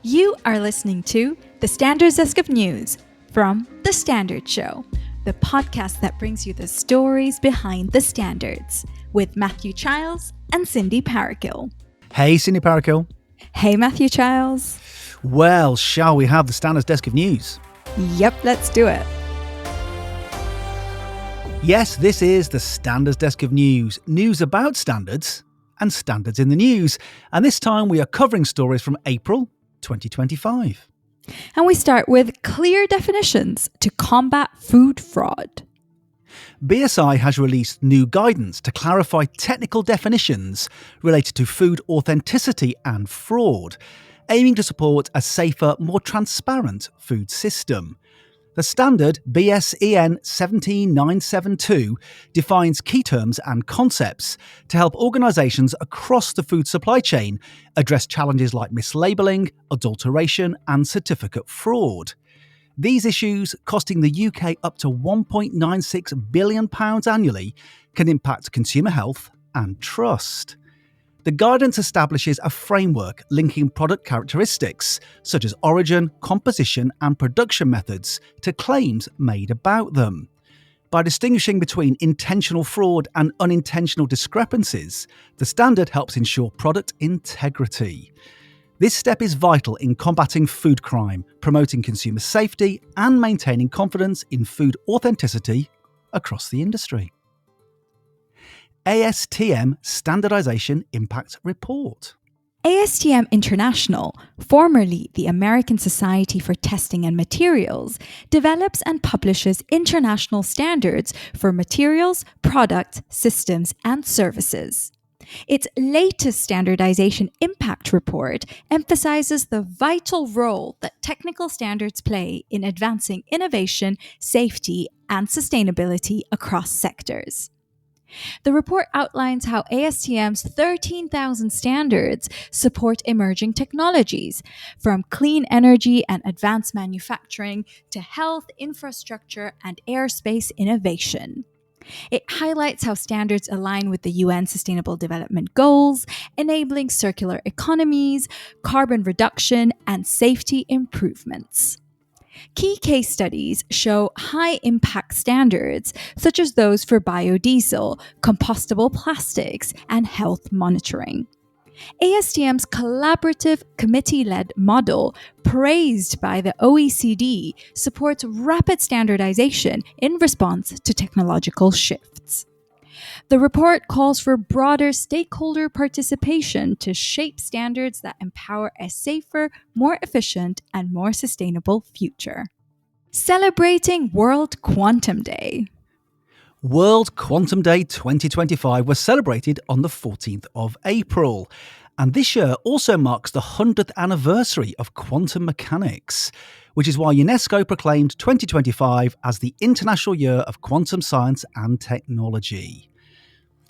You are listening to the Standards Desk of News from The Standard Show, the podcast that brings you the stories behind the standards with Matthew Childs and Cindy Parakill. Hey, Cindy Parakill. Hey, Matthew Childs. Well, shall we have the Standards Desk of News? Yep, let's do it. Yes, this is the Standards Desk of News. News about standards and standards in the news. And this time we are covering stories from April 2025. And we start with clear definitions to combat food fraud. BSI has released new guidance to clarify technical definitions related to food authenticity and fraud, aiming to support a safer, more transparent food system. The standard BSEN 17972 defines key terms and concepts to help organisations across the food supply chain address challenges like mislabeling, adulteration and certificate fraud. These issues, costing the UK up to £1.96 billion annually, can impact consumer health and trust. The guidance establishes a framework linking product characteristics, such as origin, composition and production methods, to claims made about them. By distinguishing between intentional fraud and unintentional discrepancies, the standard helps ensure product integrity. This step is vital in combating food crime, promoting consumer safety and maintaining confidence in food authenticity across the industry. ASTM Standardization Impact Report. ASTM International, formerly the American Society for Testing and Materials, develops and publishes international standards for materials, products, systems, and services. Its latest Standardization Impact Report emphasizes the vital role that technical standards play in advancing innovation, safety, and sustainability across sectors. The report outlines how ASTM's 13,000 standards support emerging technologies, from clean energy and advanced manufacturing to health, infrastructure, and aerospace innovation. It highlights how standards align with the UN Sustainable Development Goals, enabling circular economies, carbon reduction, and safety improvements. Key case studies show high-impact standards, such as those for biodiesel, compostable plastics, and health monitoring. ASTM's collaborative committee-led model, praised by the OECD, supports rapid standardization in response to technological shifts. The report calls for broader stakeholder participation to shape standards that empower a safer, more efficient, and more sustainable future. Celebrating World Quantum Day. World Quantum Day 2025 was celebrated on the 14th of April. And this year also marks the 100th anniversary of quantum mechanics, which is why UNESCO proclaimed 2025 as the International Year of Quantum Science and Technology.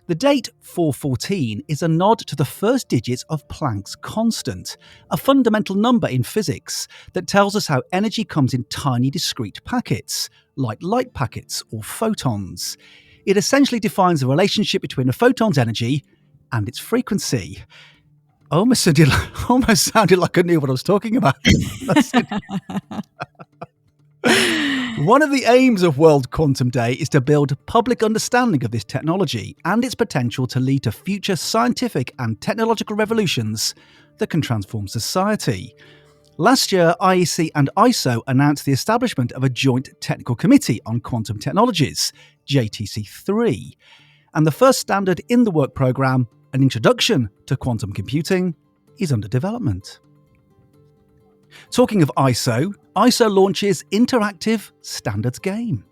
The date 414 is a nod to the first digits of Planck's constant, a fundamental number in physics that tells us how energy comes in tiny discrete packets, like light packets or photons. It essentially defines the relationship between a photon's energy and its frequency. Almost sounded like I knew what I was talking about. One of the aims of World Quantum Day is to build public understanding of this technology and its potential to lead to future scientific and technological revolutions that can transform society. Last year, IEC and ISO announced the establishment of a Joint Technical Committee on Quantum Technologies, JTC3, and the first standard in the work programme, an introduction to quantum computing, is under development. Talking of ISO launches Interactive Standards Game.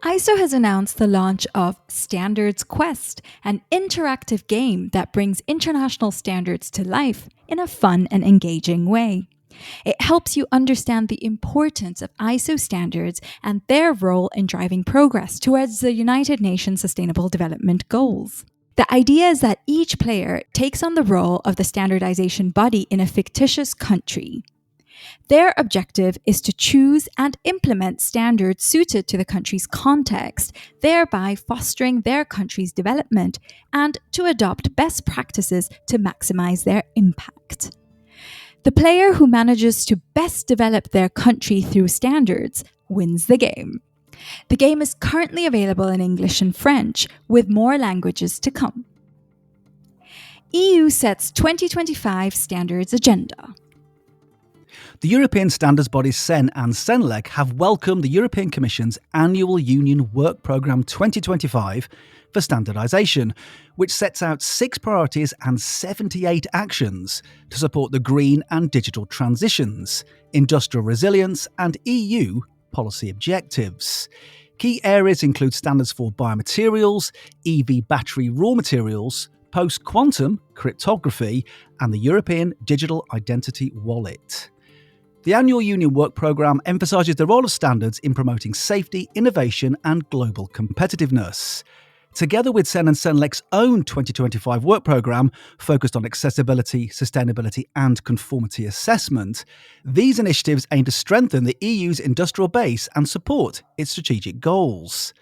ISO has announced the launch of Standards Quest, an interactive game that brings international standards to life in a fun and engaging way. It helps you understand the importance of ISO standards and their role in driving progress towards the United Nations Sustainable Development Goals. The idea is that each player takes on the role of the standardization body in a fictitious country. Their objective is to choose and implement standards suited to the country's context, thereby fostering their country's development, and to adopt best practices to maximize their impact. The player who manages to best develop their country through standards wins the game. The game is currently available in English and French, with more languages to come. EU sets 2025 standards agenda. The European standards bodies CEN and CENELEC have welcomed the European Commission's annual Union Work Programme 2025 for standardisation, which sets out 6 priorities and 78 actions to support the green and digital transitions, industrial resilience and EU policy objectives. Key areas include standards for biomaterials, EV battery raw materials, post-quantum cryptography, and the European Digital Identity Wallet. The annual Union Work Programme emphasises the role of standards in promoting safety, innovation and global competitiveness. Together with CEN and CENELEC's own 2025 work programme focused on accessibility, sustainability and conformity assessment, these initiatives aim to strengthen the EU's industrial base and support its strategic goals.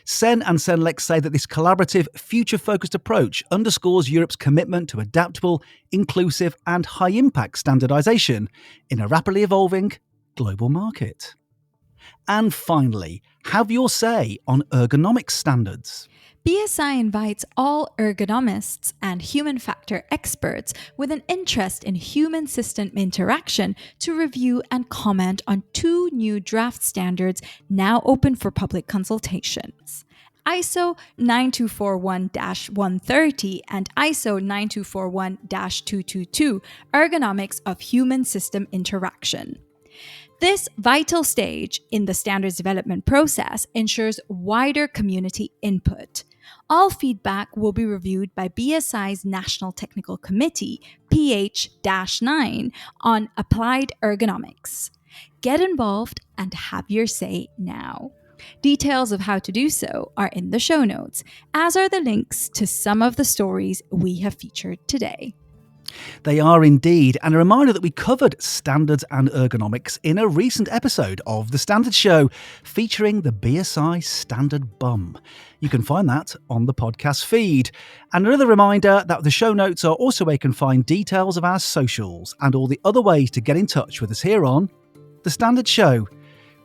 CEN and CENELEC say that this collaborative, future-focused approach underscores Europe's commitment to adaptable, inclusive and high-impact standardisation in a rapidly evolving global market. And finally, have your say on ergonomics standards. BSI invites all ergonomists and human factor experts with an interest in human-system interaction to review and comment on 2 new draft standards now open for public consultations. ISO 9241-130 and ISO 9241-222, Ergonomics of Human-System Interaction. This vital stage in the standards development process ensures wider community input. All feedback will be reviewed by BSI's National Technical Committee, PH-9, on applied ergonomics. Get involved and have your say now. Details of how to do so are in the show notes, as are the links to some of the stories we have featured today. They are indeed, and a reminder that we covered standards and ergonomics in a recent episode of The Standards Show featuring the BSI Standard Bum. You can find that on the podcast feed. And another reminder that the show notes are also where you can find details of our socials and all the other ways to get in touch with us here on The Standards Show.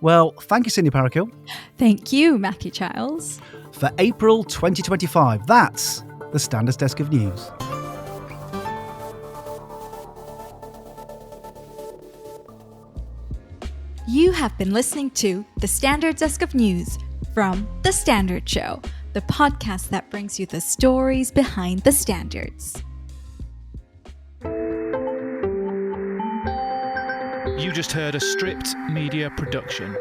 Well, thank you, Cindy Parakill. Thank you, Matthew Childs. For April 2025, that's the Standards Desk of News. You have been listening to the Standards Desk of News from The Standard Show, the podcast that brings you the stories behind the standards. You just heard a Stripped Media production.